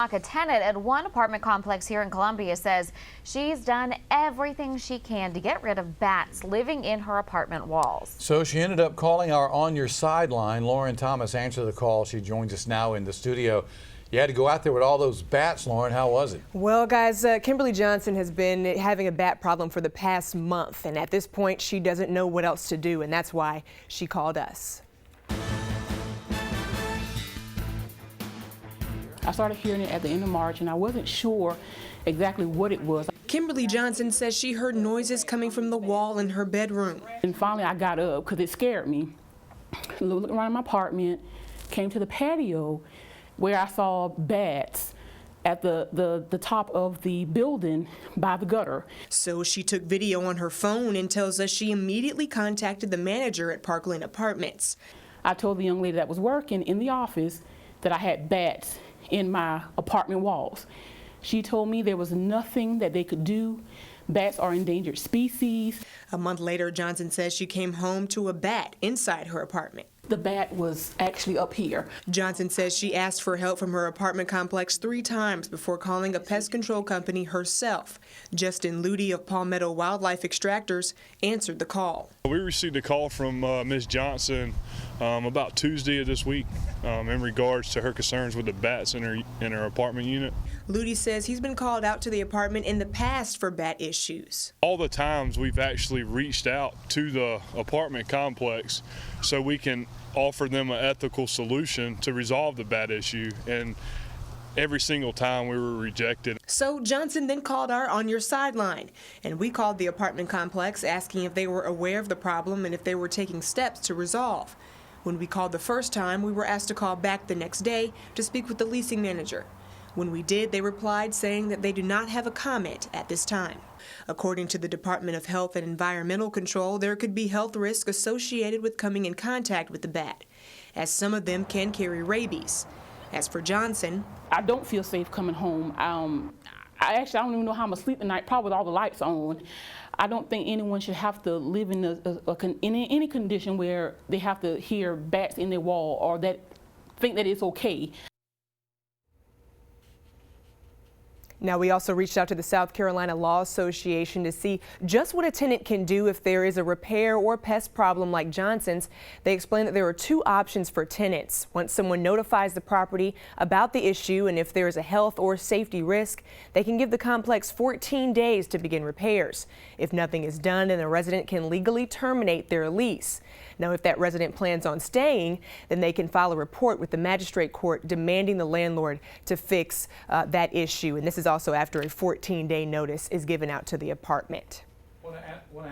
A tenant at one apartment complex here in Columbia says she's done everything she can to get rid of bats living in her apartment walls. So she ended up calling our On Your Side line. Lauren Thomas answered the call. She joins us now in the studio. You had to go out there with all those bats, Lauren. How was it? Well, guys, Kimberly Johnson has been having a bat problem for the past month, and at this point she doesn't know what else to do, and that's why she called us. I started hearing it at the end of March, and I wasn't sure exactly what it was. Kimberly Johnson says she heard noises coming from the wall in her bedroom. And finally I got up because it scared me. Looked around my apartment, came to the patio where I saw bats at the top of the building by the gutter. So she took video on her phone and tells us she immediately contacted the manager at Parkland Apartments. I told the young lady that was working in the office that I had bats in my apartment walls. She told me there was nothing that they could do. Bats are endangered species. A month later, Johnson says she came home to a bat inside her apartment. The bat was actually up here. Johnson says she asked for help from her apartment complex 3 times before calling a pest control company herself. Justin Ludy of Palmetto Wildlife Extractors answered the call. We received a call from Ms. Johnson about Tuesday of this week in regards to her concerns with the bats in her apartment unit. Ludy says he's been called out to the apartment in the past for bat issues. All the times we've actually reached out to the apartment complex so we can offer them an ethical solution to resolve the bat issue, and every single time we were rejected. So Johnson then called our On Your Side line, and we called the apartment complex asking if they were aware of the problem and if they were taking steps to resolve. When we called the first time, we were asked to call back the next day to speak with the leasing manager. When we did, they replied saying that they do not have a comment at this time. According to the Department of Health and Environmental Control, there could be health risks associated with coming in contact with the bat, as some of them can carry rabies. As for Johnson, I don't feel safe coming home. I don't even know how I'm gonna sleep tonight, probably with all the lights on. I don't think anyone should have to live in any condition where they have to hear bats in their wall or that think that it's okay. Now, we also reached out to the South Carolina Law Association to see just what a tenant can do if there is a repair or pest problem like Johnson's. They explained that there are 2 options for tenants. Once someone notifies the property about the issue and if there is a health or safety risk, they can give the complex 14 days to begin repairs. If nothing is done, then the resident can legally terminate their lease. Now, if that resident plans on staying, then they can file a report with the magistrate court demanding the landlord to fix that issue. And this is also after a 14-day notice is given out to the apartment. I want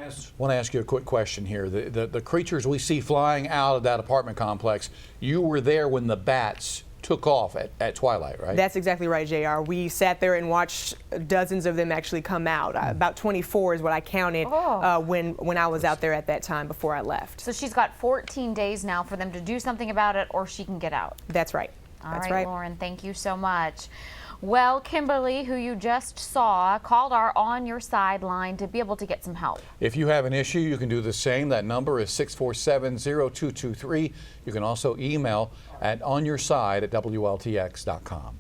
to ask you a quick question here. The creatures we see flying out of that apartment complex, you were there when the bats took off at twilight, right? That's exactly right, JR. We sat there and watched dozens of them actually come out. About 24 is what I counted when I was out there at that time before I left. So she's got 14 days now for them to do something about it, or she can get out. That's right. All right, Lauren, thank you so much. Well, Kimberly, who you just saw, called our On Your Side line to be able to get some help. If you have an issue, you can do the same. That number is 647-0223. You can also email at onyourside@WLTX.com.